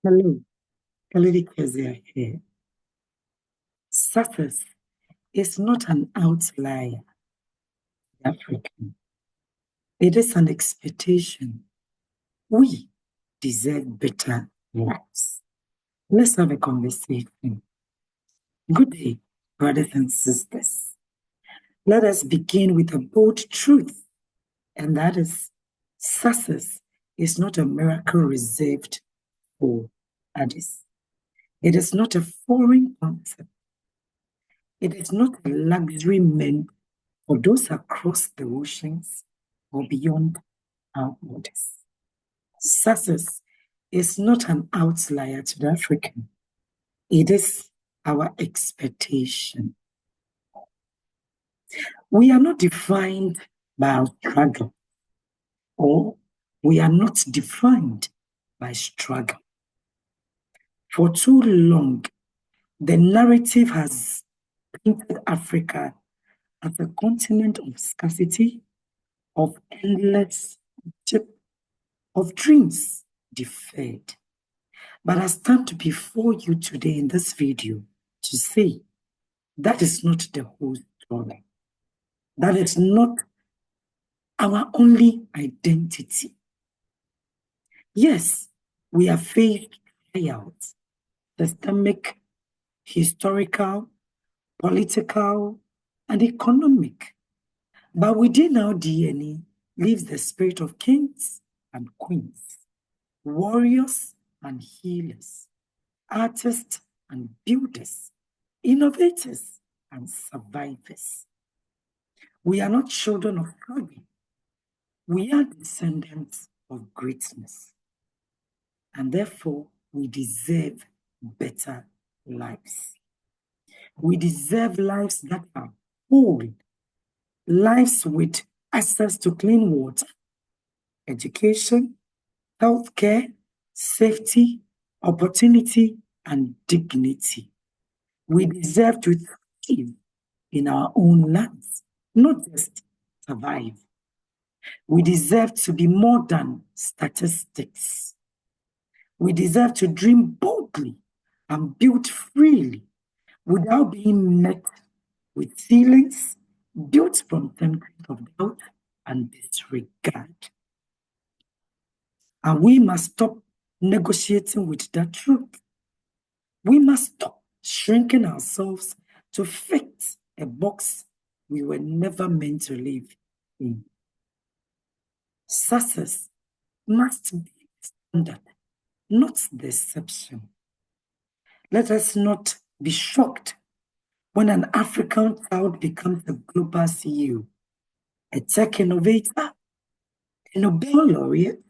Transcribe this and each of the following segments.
Hello, Lady Keziah here. Success is not an outlier, African. It is an expectation. We deserve better lives. Let's have a conversation. Good day, brothers and sisters. Let us begin with a bold truth, and that is success is not a miracle reserved for others. It is not a foreign concept. It is not a luxury meant for those across the oceans or beyond our borders. Success is not an outlier to the African. It is our expectation. We are not defined by our struggle, or we are not defined by struggle. For too long, the narrative has painted Africa as a continent of scarcity, of endless of dreams deferred. But I stand before you today in this video to say that is not the whole story. That is not our only identity. Yes, we have faced trials, systemic, historical, political, and economic. But within our DNA lives the spirit of kings and queens, warriors and healers, artists and builders, innovators and survivors. We are not children of struggle. We are descendants of greatness. And therefore, we deserve better lives. We deserve lives that are whole, lives with access to clean water, education, healthcare, safety, opportunity, and dignity. We deserve to thrive in our own lands, not just survive. We deserve to be more than statistics. We deserve to dream boldly and build freely without being met with feelings built from centuries of doubt and disregard. And we must stop negotiating with that truth. We must stop shrinking ourselves to fit a box we were never meant to live in. Success must be the standard, not the exception. Let us not be shocked when an African child becomes a global CEO, a tech innovator, a Nobel laureate,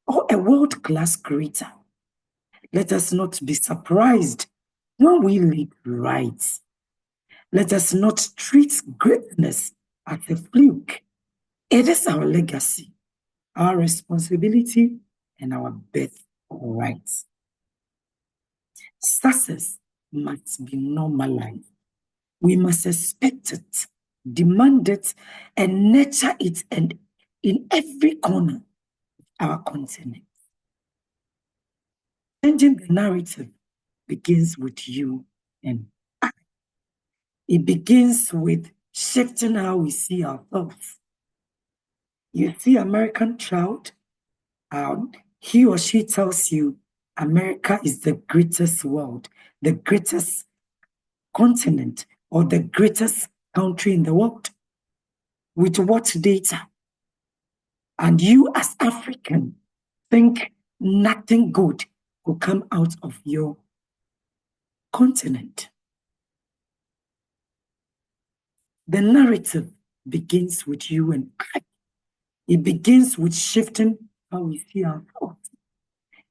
or a world-class creator. Let us not be surprised when we lead right. Let us not treat greatness as a fluke. It is our legacy, our responsibility, and our birthright. Success must be normalized. We must expect it, demand it, and nurture it and in every corner of our continent. Changing the narrative begins with you and I. It begins with shifting how we see ourselves. You see American child, he or she tells you America is the greatest world, the greatest continent, or the greatest country in the world. With what data? And you as African think nothing good will come out of your continent. The narrative begins with you and I. It begins with shifting how we see our thoughts,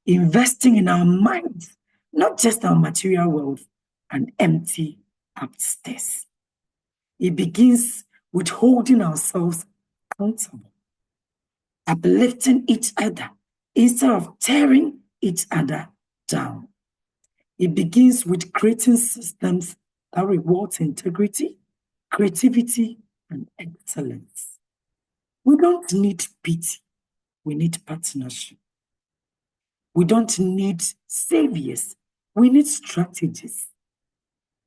investing in our minds, not just our material wealth and empty upstairs. It begins with holding ourselves accountable, uplifting each other instead of tearing each other down. It begins with creating systems that reward integrity, creativity, and excellence. We don't need pity, we need partnership. We don't need saviors. We need strategies.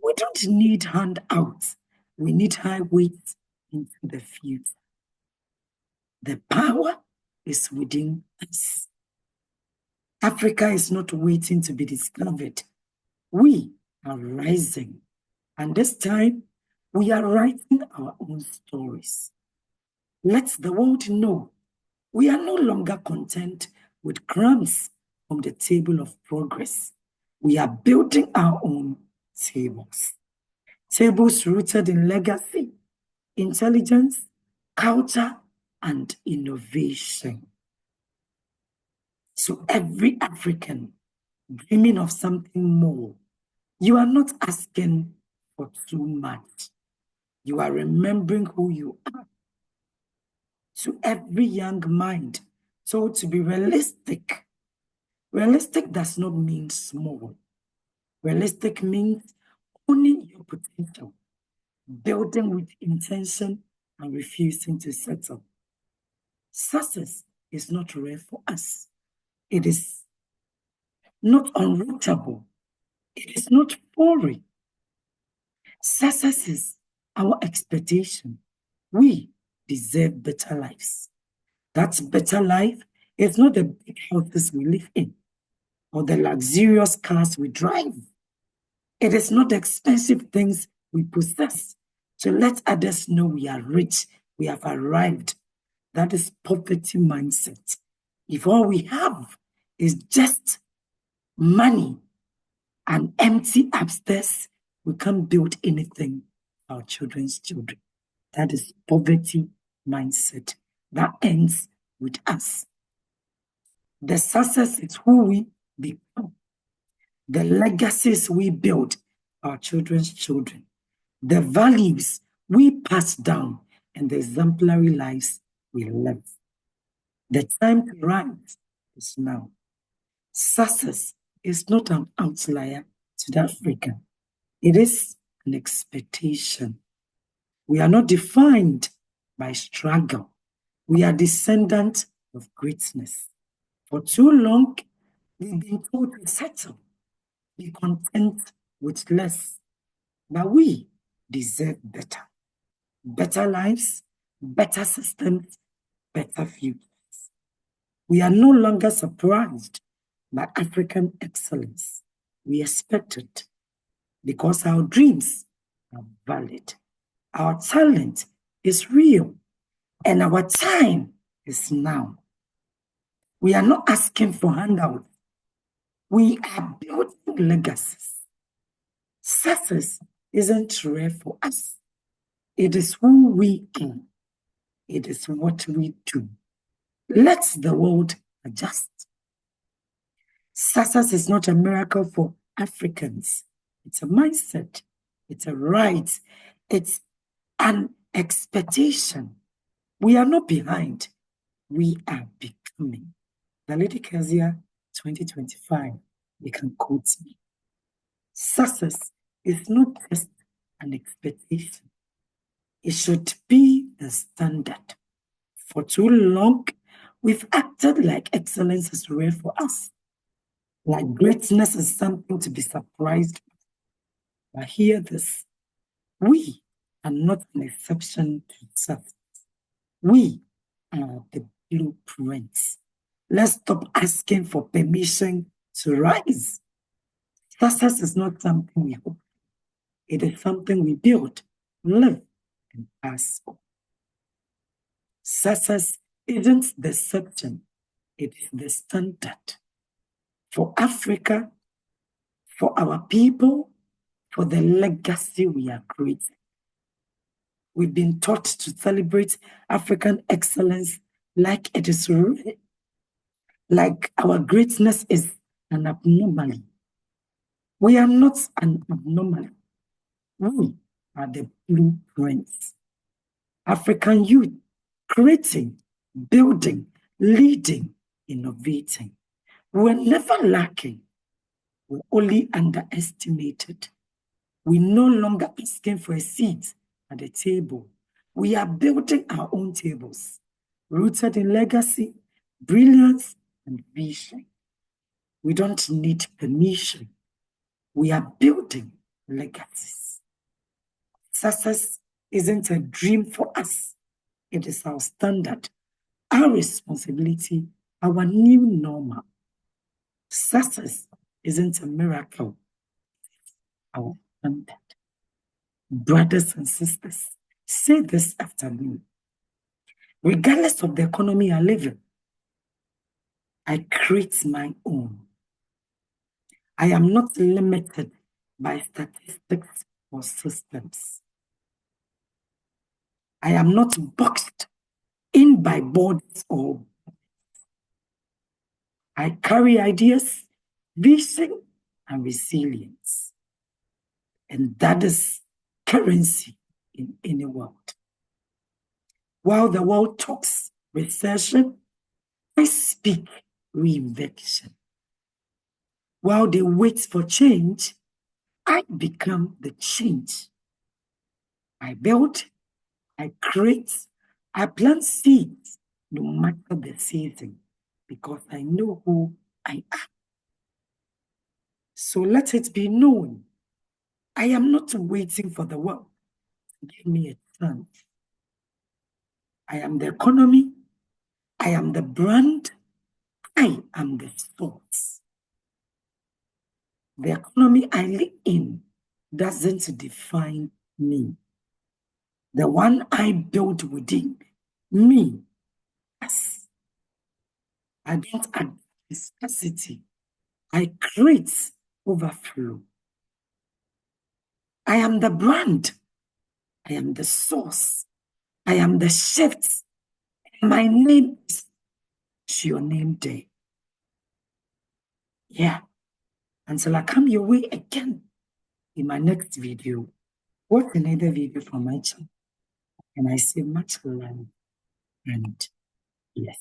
We don't need handouts. We need highways into the future. The power is within us. Africa is not waiting to be discovered. We are rising. And this time, we are writing our own stories. Let the world know we are no longer content with crumbs from the table of progress. We are building our own tables. Tables rooted in legacy, intelligence, culture, and innovation. So every African dreaming of something more, you are not asking for too much. You are remembering who you are. To every young mind told to be realistic. Realistic does not mean small. Realistic means owning your potential, building with intention, and refusing to settle. Success is not rare for us. It is not unreachable. It is not foreign. Success is our expectation. We deserve better lives. That better life is not the big houses we live in or the luxurious cars we drive. It is not the expensive things we possess to let others know we are rich, we have arrived. That is poverty mindset. If all we have is just money and empty upstairs, we can't build anything for our children's children. That is poverty mindset. That ends with us. The success is who we become. The legacies we build our children's children. The values we pass down and the exemplary lives we live. The time to rise is now. Success is not an outlier to the African. It is an expectation. We are not defined by struggle. We are descendants of greatness. For too long, we've been told to settle, be content with less. But we deserve better. Better lives, better systems, better futures. We are no longer surprised by African excellence. We expect it because our dreams are valid. Our talent is real, and our time is now. We are not asking for handouts. We are building legacies. Success isn't rare for us. It is who we are. It is what we do. Let the world adjust. Success is not a miracle for Africans. It's a mindset. It's a right. It's an expectation. We are not behind. We are becoming. The Lady Keziah 2025. You can quote me. Success is not just an expectation. It should be the standard. For too long, we've acted like excellence is rare for us, like greatness is something to be surprised by. But hear this, we are not an exception to success. We are the blueprints. Let's stop asking for permission to rise. Success is not something we hope. It is something we build, live, and pass on. Success isn't deception, it is the standard. For Africa, for our people, for the legacy we are creating. We've been taught to celebrate African excellence like it is real, like our greatness is an abnormality. We are not an abnormality. We are the blueprints. African youth, creating, building, leading, innovating. We're never lacking. We're only underestimated. We're no longer asking for a seat at the table. We are building our own tables, rooted in legacy, brilliance, and vision. We don't need permission. We are building legacies. Success isn't a dream for us. It is our standard, our responsibility, our new normal. Success isn't a miracle. Our standard. Brothers and sisters, say this after me. Regardless of the economy I live in, I create my own. I am not limited by statistics or systems. I am not boxed in by borders or I carry ideas, vision, and resilience. And that is currency in any world. While the world talks recession, I speak reinvention. While they wait for change, I become the change. I build, I create, I plant seeds no matter the season because I know who I am. So let it be known, I am not waiting for the world to give me a chance. I am the economy, I am the brand, I am the source. The economy I live in doesn't define me. The one I built within me, yes. I don't add scarcity. I create overflow. I am the brand. I am the source. I am the shift. My name is your name day. Yeah. Until I come your way again in my next video. Watch another video from my channel. And I say much love and yes.